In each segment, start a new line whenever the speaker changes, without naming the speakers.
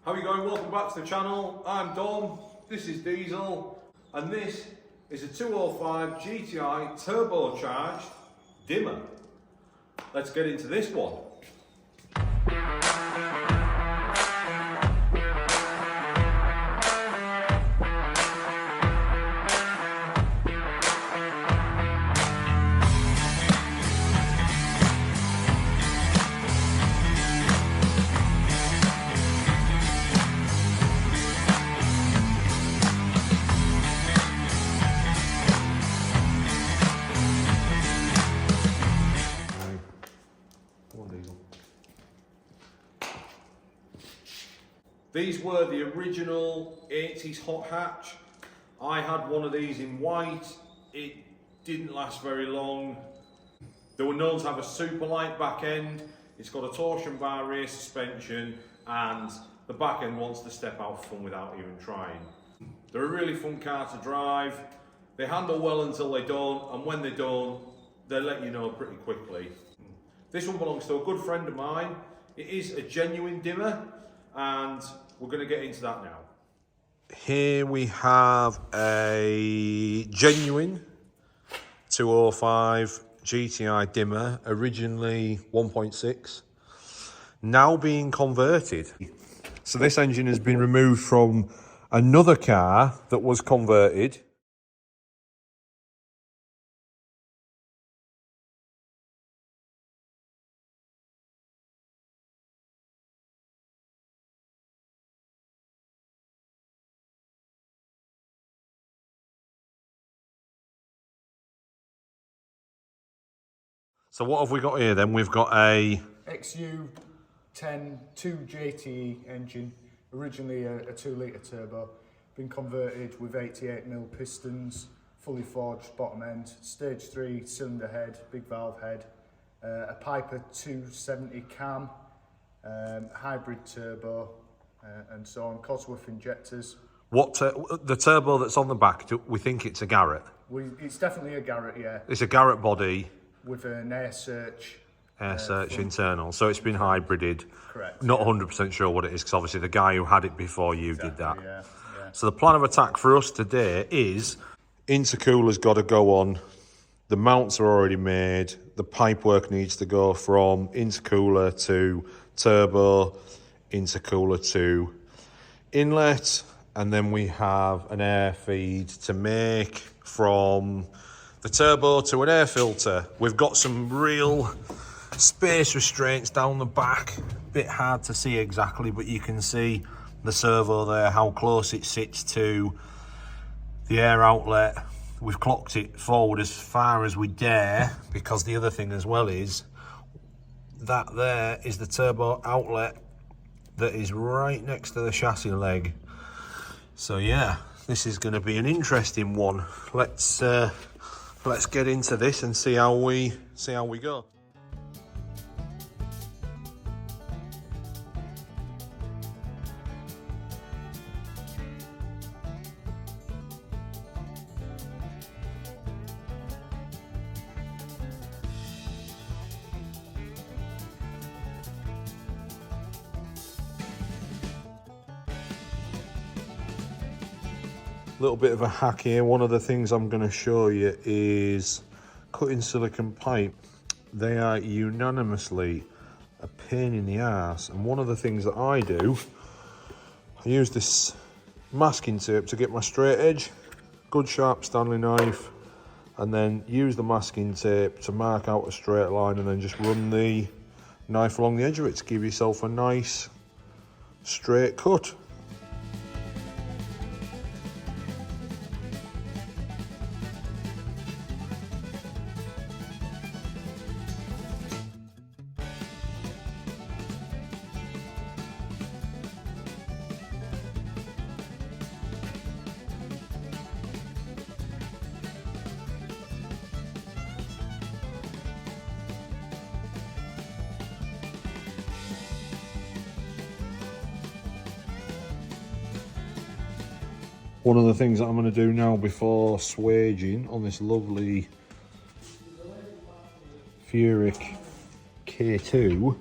How are you going? Welcome back to the channel. I'm Dom, this is Diesel, and this is a 205 GTI turbocharged dimmer. Let's get into this one. These were the original 80s hot hatch. I had one of these in white. It didn't last very long. They were known to have a super light back end. It's got a torsion bar rear suspension, and the back end wants to step out fun without even trying. They're a really fun car to drive. They handle well until they don't, and when they don't, they'll let you know pretty quickly. This one belongs to a good friend of mine. It is a genuine dimmer, and we're going to get into that now. Here we have a genuine 205 GTI dimmer, originally 1.6, now being converted. So this engine has been removed from another car that was converted. So what have we got here then? We've got a
XU10 2JTE engine, originally a 2 litre turbo, been converted with 88mm pistons, fully forged bottom end, stage 3 cylinder head, big valve head, a Piper 270 cam, hybrid turbo, and so on, Cosworth injectors.
What the turbo that's on the back, we think it's a Garrett?
It's definitely a Garrett, yeah.
It's a Garrett body.
With an air search
internal, so it's been hybrided.
Correct.
Not 100% sure what it is, because obviously the guy who had it before you did that.
Yeah.
So the plan of attack for us today is intercooler's got to go on. The mounts are already made. The pipework needs to go from intercooler to turbo, intercooler to inlet, and then we have an air feed to make from the turbo to an air filter. We've got some real space restraints down the back. Bit hard to see exactly, but you can see the servo there, how close it sits to the air outlet. We've clocked it forward as far as we dare, because the other thing as well is that there is the turbo outlet that is right next to the chassis leg. So yeah, this is going to be an interesting one. Let's get into this and see how we go. Little bit of a hack here. One of the things I'm going to show you is cutting silicon pipe. They are unanimously a pain in the ass, and one of the things that I do, I use this masking tape to get my straight edge, good sharp Stanley knife, and then use the masking tape to mark out a straight line, and then just run the knife along the edge of it to give yourself a nice straight cut. One of the things that I'm going to do now before swaging on this lovely Furic K2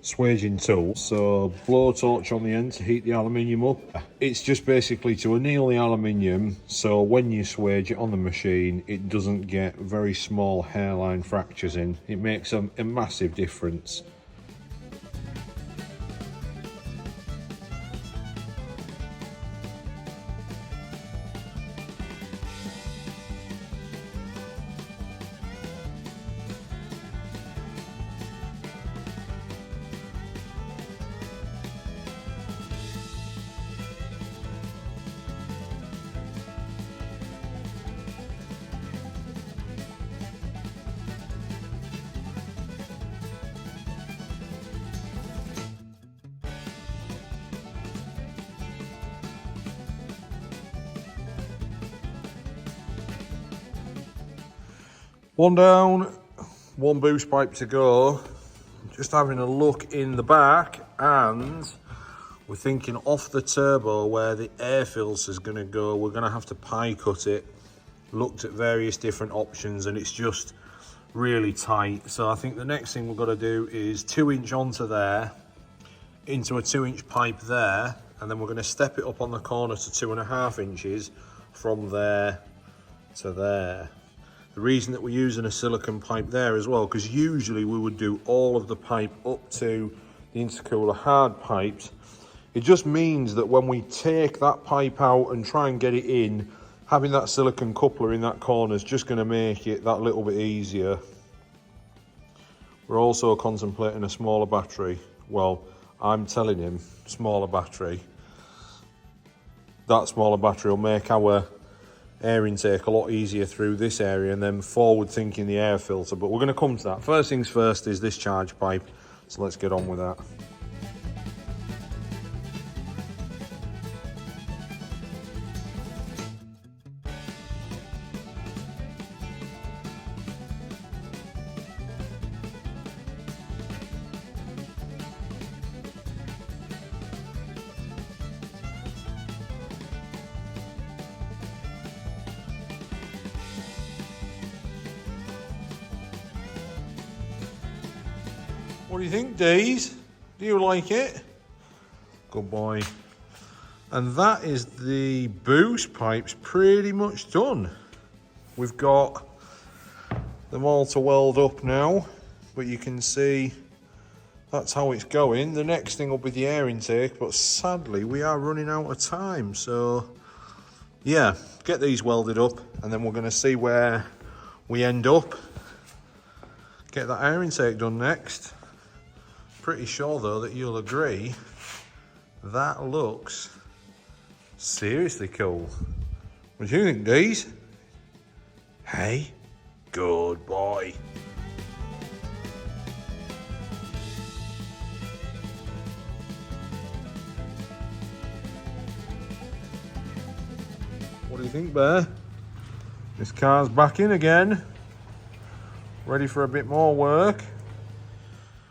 swaging tool. So blowtorch on the end to heat the aluminium up. It's just basically to anneal the aluminium, so when you swage it on the machine, it doesn't get very small hairline fractures in. It makes a massive difference. One down, one boost pipe to go. Just having a look in the back, and we're thinking off the turbo where the air filter is going to go, we're going to have to pie cut it. Looked at various different options and it's just really tight. So I think the next thing we've got to do is 2-inch onto there, into a 2-inch pipe there, and then we're going to step it up on the corner to 2.5 inches from there to there. The reason that we're using a silicone pipe there as well, because usually we would do all of the pipe up to the intercooler hard pipes. It just means that when we take that pipe out and try and get it in, having that silicone coupler in that corner is just going to make it that little bit easier. We're also contemplating a smaller battery. Well, I'm telling him smaller battery. That smaller battery will make our air intake a lot easier through this area, and then forward thinking the air filter, but we're going to come to that. First things first is this charge pipe, so let's get on with that. What do you think, Dees? Do you like it? Good boy. And that is the boost pipes pretty much done. We've got them all to weld up now, but you can see that's how it's going. The next thing will be the air intake, but sadly we are running out of time. So yeah, get these welded up and then we're going to see where we end up. Get that air intake done next. Pretty sure though that you'll agree that looks seriously cool. What do you think, Dees? Hey, good boy. What do you think, Bear? This car's back in again, ready for a bit more work.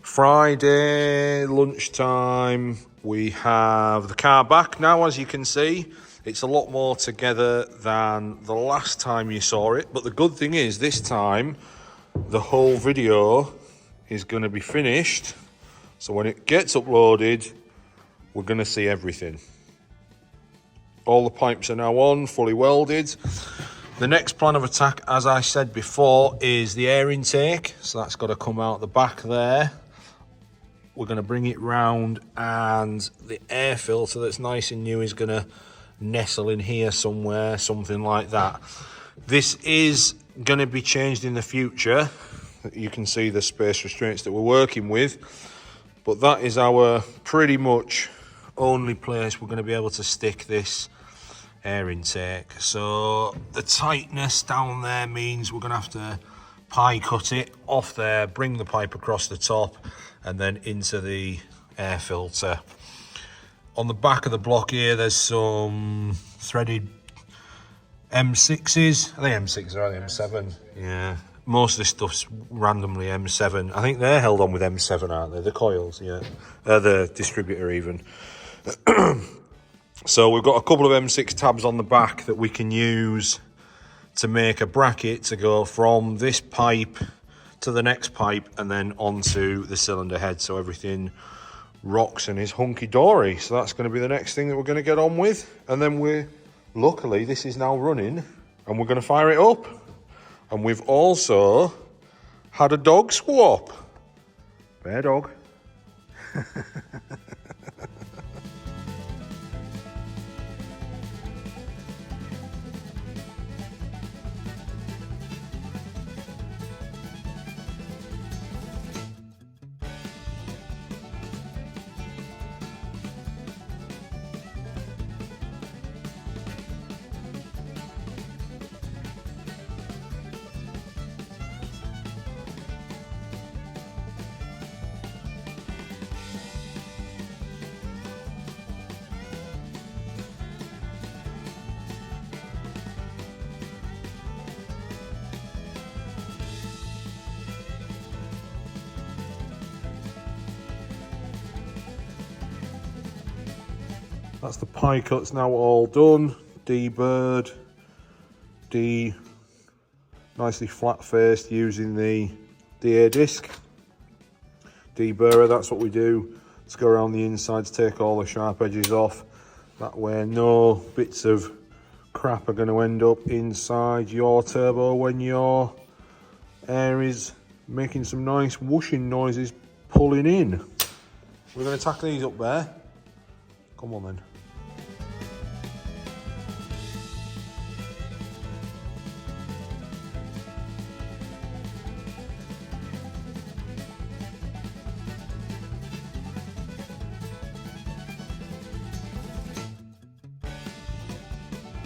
Friday lunchtime, we have the car back now. As you can see, it's a lot more together than the last time you saw it, but the good thing is this time the whole video is going to be finished, so when it gets uploaded we're going to see everything. All the pipes are now on, fully welded. The next plan of attack, as I said before, is the air intake, so that's got to come out the back there. We're going to bring it round, and the air filter that's nice and new is going to nestle in here somewhere, something like that. This is going to be changed in the future. You can see the space restraints that we're working with, but that is our pretty much only place we're going to be able to stick this air intake. So the tightness down there means we're going to have to pie cut it off there, bring the pipe across the top and then into the air filter. On the back of the block here there's some threaded M6s. Are they M6s or are they M7? Yeah, most of this stuff's randomly M7. I think they're held on with M7, aren't they? The coils, yeah. The distributor even. So we've got a couple of M6 tabs on the back that we can use to make a bracket to go from this pipe to the next pipe and then onto the cylinder head, so everything rocks and is hunky-dory. So that's going to be the next thing that we're going to get on with. And then luckily this is now running and we're going to fire it up. And we've also had a dog swap. Bear dog. That's the pie cuts now all done. D-bird, D nicely flat faced using the DA disc. D-burrer, that's what we do. Let's go around the inside to take all the sharp edges off. That way no bits of crap are going to end up inside your turbo when your air is making some nice whooshing noises pulling in. We're going to tack these up there. Come on then.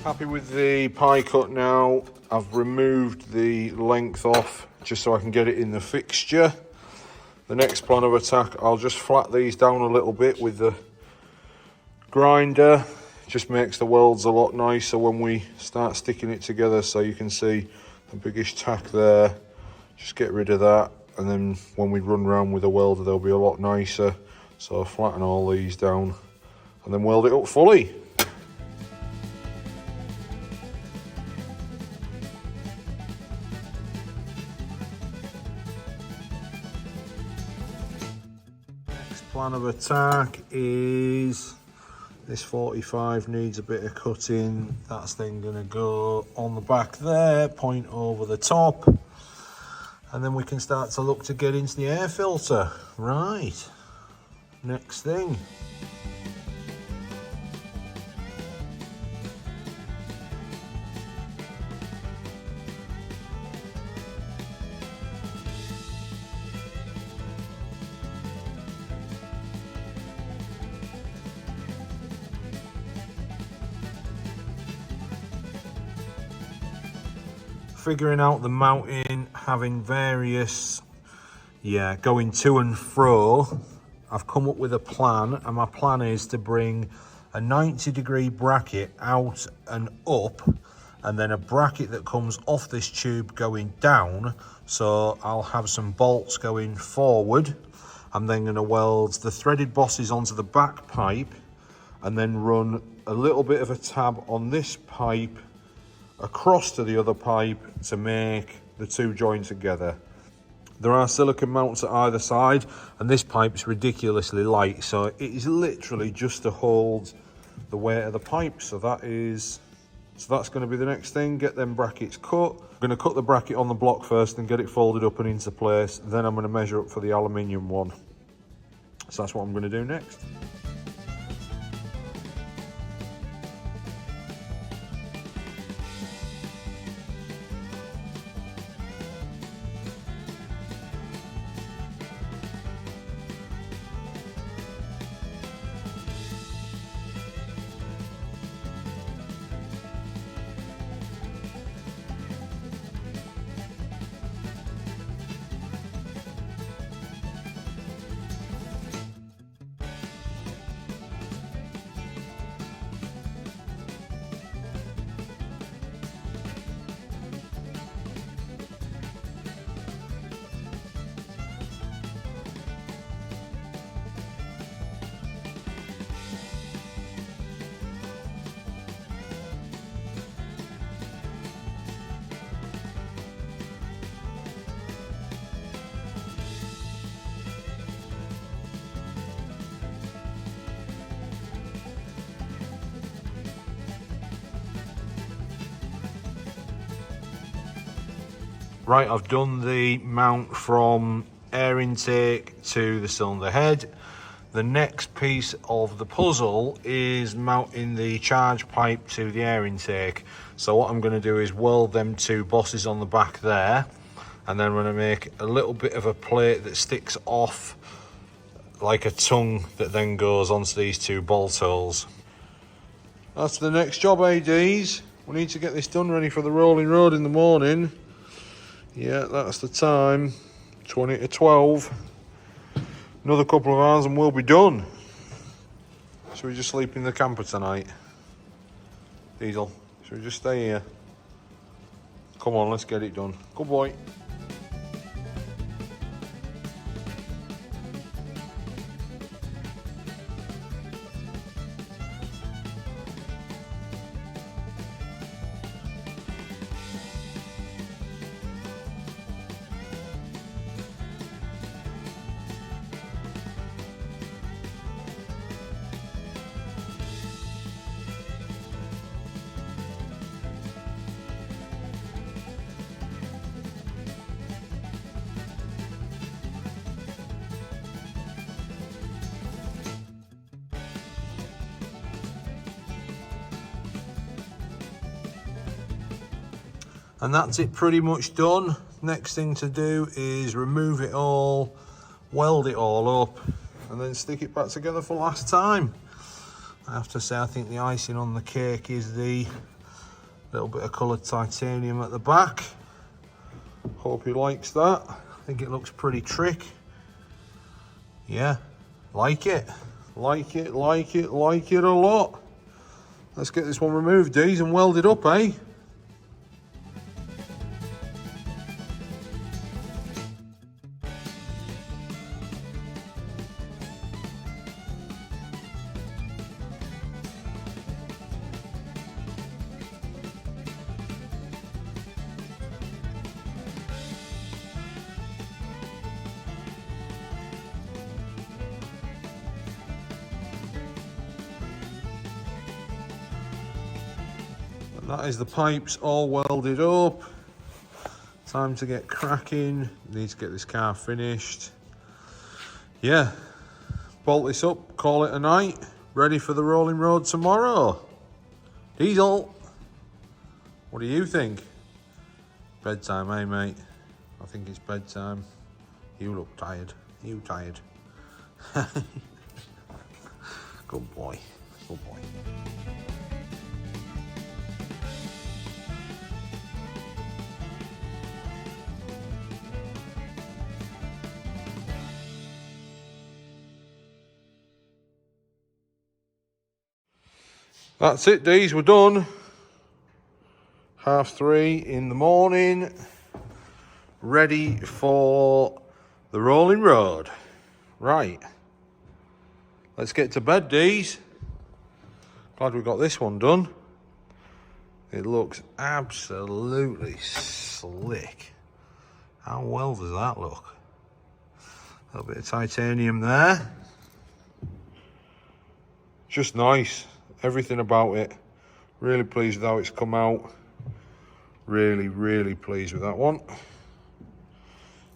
Happy with the pie cut now. I've removed the length off just so I can get it in the fixture. The next plan of attack, I'll just flat these down a little bit with the grinder. Just makes the welds a lot nicer when we start sticking it together. So you can see the biggish tack there. Just get rid of that, and then when we run around with the welder they'll be a lot nicer. So I'll flatten all these down and then weld it up fully. Plan of attack is this 45 needs a bit of cutting. That's then going to go on the back there, point over the top, and then we can start to look to get into the air filter. Right, next thing. Figuring out the mounting, having various, going to and fro. I've come up with a plan, and my plan is to bring a 90-degree bracket out and up, and then a bracket that comes off this tube going down. So I'll have some bolts going forward. I'm then going to weld the threaded bosses onto the back pipe, and then run a little bit of a tab on this pipe across to the other pipe to make the two join together. There are silicone mounts at either side, and this pipe's ridiculously light, so it is literally just to hold the weight of the pipe. So that's going to be the next thing. Get them brackets cut. I'm going to cut the bracket on the block first and get it folded up and into place. Then I'm going to measure up for the aluminium one. So that's what I'm going to do next. Right, I've done the mount from air intake to the cylinder head. The next piece of the puzzle is mounting the charge pipe to the air intake. So what I'm going to do is weld them two bosses on the back there, and then I'm going to make a little bit of a plate that sticks off like a tongue that then goes onto these two bolt holes. That's the next job, ADs. We need to get this done ready for the rolling road in the morning. Yeah, that's the time, 20 to 12. Another couple of hours and we'll be done. Should we just sleep in the camper tonight? Diesel, should we just stay here? Come on, let's get it done. Good boy. And that's it pretty much done. Next thing to do is remove it all, weld it all up, and then stick it back together for last time. I have to say, I think the icing on the cake is the little bit of coloured titanium at the back. Hope he likes that. I think it looks pretty trick. Yeah, like it. Like it, like it, like it a lot. Let's get this one removed, Dees, and weld it up, eh? That is the pipes all welded up. Time to get cracking. Need to get this car finished. Yeah, bolt this up, call it a night. Ready for the rolling road tomorrow. Diesel, what do you think? Bedtime, eh, mate? I think it's bedtime. You look tired. You tired? Good boy. Good boy. That's it, Dees, we're done. 3:30 in the morning, ready for the rolling road. Right, let's get to bed, Dees. Glad we got this one done. It looks absolutely slick. How well does that look? A little bit of titanium there. Just nice. Everything about it. Really pleased with how it's come out. Really, really pleased with that one.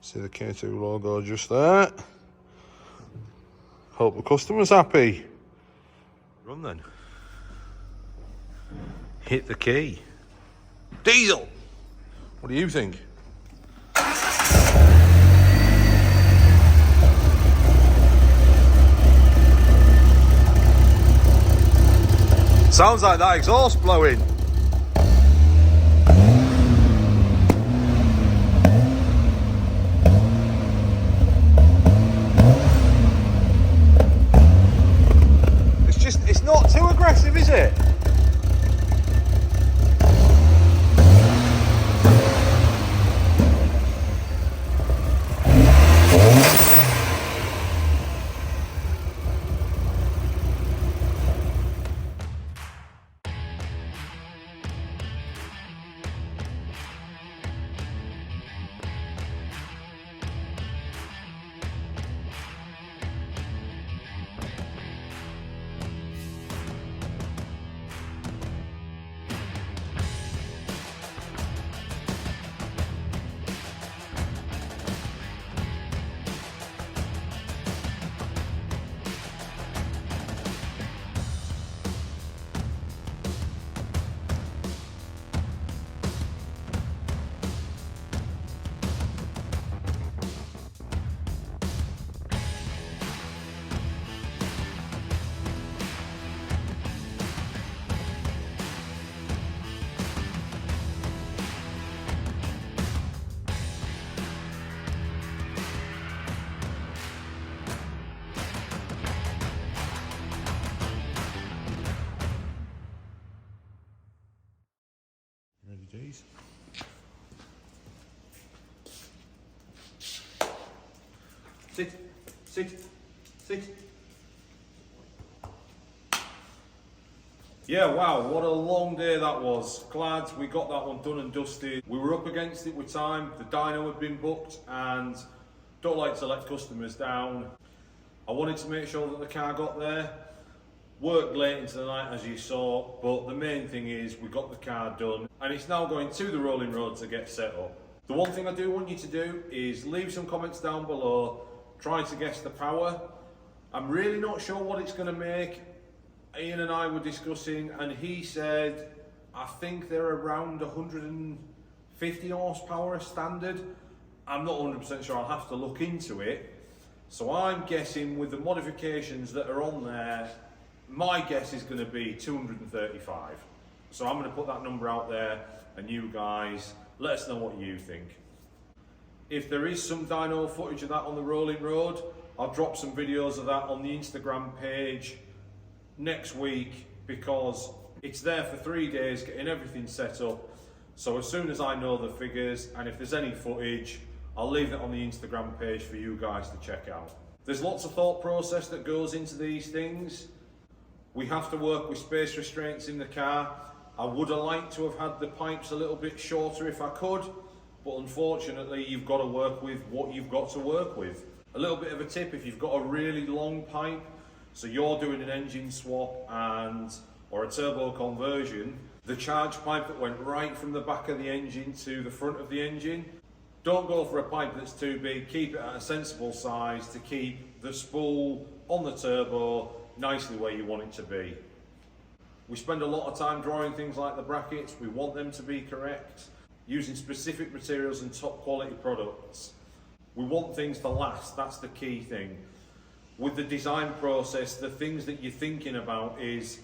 See the K2 logo just there. Hope the customer's happy. Run then. Hit the key. Diesel! What do you think? Sounds like that exhaust blowing. It's not too aggressive, is it? please. Sit, sit, sit. Yeah, wow, what a long day that was. Glad we got that one done and dusted. We were up against it with time. The dyno had been booked and don't like to let customers down. I wanted to make sure that the car got there. Worked late into the night as you saw, but the main thing is we got the car done and it's now going to the rolling road to get set up. The one thing I do want you to do is leave some comments down below, try to guess the power. I'm really not sure what it's going to make. Ian and I were discussing and he said, I think they're around 150 horsepower as standard. I'm not 100% sure, I'll have to look into it. So I'm guessing with the modifications that are on there, my guess is going to be 235. So I'm going to put that number out there and you guys, let us know what you think. If there is some dyno footage of that on the rolling road, I'll drop some videos of that on the Instagram page next week because it's there for 3 days getting everything set up. So as soon as I know the figures and if there's any footage, I'll leave it on the Instagram page for you guys to check out. There's lots of thought process that goes into these things. We have to work with space restraints in the car. I would have liked to have had the pipes a little bit shorter if I could, but unfortunately you've got to work with what you've got to work with. A little bit of a tip, if you've got a really long pipe, so you're doing an engine swap or a turbo conversion, the charge pipe that went right from the back of the engine to the front of the engine, don't go for a pipe that's too big, keep it at a sensible size to keep the spool on the turbo nicely where you want it to be. We spend a lot of time drawing things like the brackets, we want them to be correct, using specific materials and top quality products. We want things to last, that's the key thing. With the design process, the things that you're thinking about is,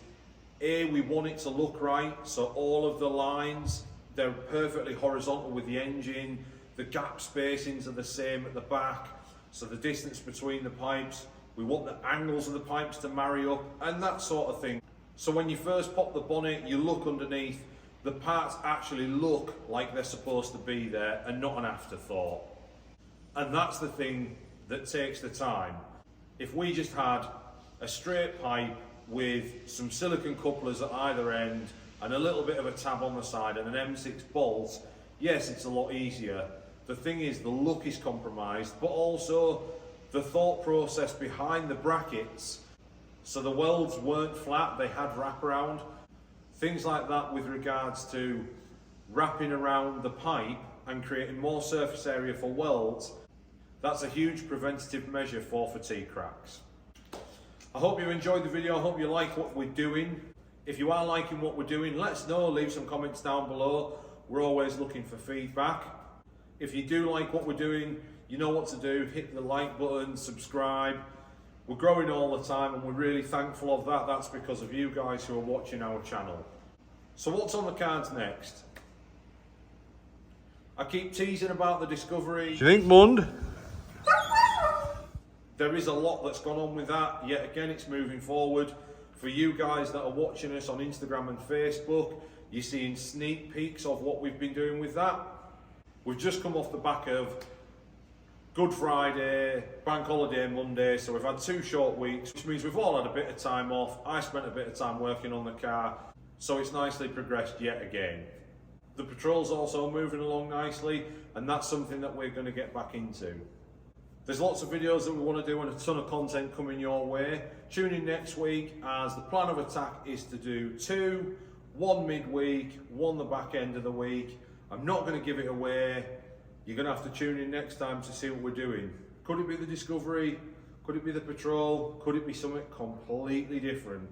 A, we want it to look right, so all of the lines, they're perfectly horizontal with the engine, the gap spacings are the same at the back, so the distance between the pipes, we want the angles of the pipes to marry up, and that sort of thing. So when you first pop the bonnet, you look underneath, the parts actually look like they're supposed to be there and not an afterthought. And that's the thing that takes the time. If we just had a straight pipe with some silicone couplers at either end and a little bit of a tab on the side and an M6 bolt, yes, it's a lot easier. The thing is, the look is compromised, but also the thought process behind the brackets. So the welds weren't flat, they had wraparound. Things like that with regards to wrapping around the pipe and creating more surface area for welds. That's a huge preventative measure for fatigue cracks. I hope you enjoyed the video, I hope you like what we're doing. If you are liking what we're doing, let us know, leave some comments down below. We're always looking for feedback. If you do like what we're doing, you know what to do, hit the like button, subscribe. We're growing all the time and we're really thankful of that. That's because of you guys who are watching our channel. So what's on the cards next? I keep teasing about the Discovery.
Do you think, Mund?
There is a lot that's gone on with that. Yet again, it's moving forward. For you guys that are watching us on Instagram and Facebook, you're seeing sneak peeks of what we've been doing with that. We've just come off the back of Good Friday, Bank Holiday Monday, so we've had 2 short weeks, which means we've all had a bit of time off. I spent a bit of time working on the car, so it's nicely progressed yet again. The patrol's also moving along nicely, and that's something that we're going to get back into. There's lots of videos that we want to do and a ton of content coming your way. Tune in next week, as the plan of attack is to do 2, 1 midweek, 1 the back end of the week. I'm not going to give it away. You're going to have to tune in next time to see what we're doing. Could it be the Discovery? Could it be the Patrol? Could it be something completely different?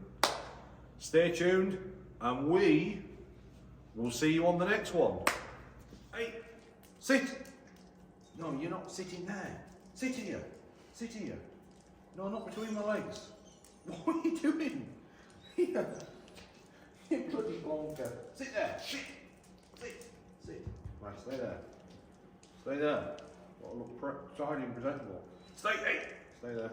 Stay tuned and we will see you on the next one. Hey, sit! No, you're not sitting there. Sit here. Sit here. No, not between my legs. What are you doing? Here. You bloody blonker. Sit there. Sit. Sit. Sit. Right, stay there. Stay there. Got to look shiny and presentable. Stay there.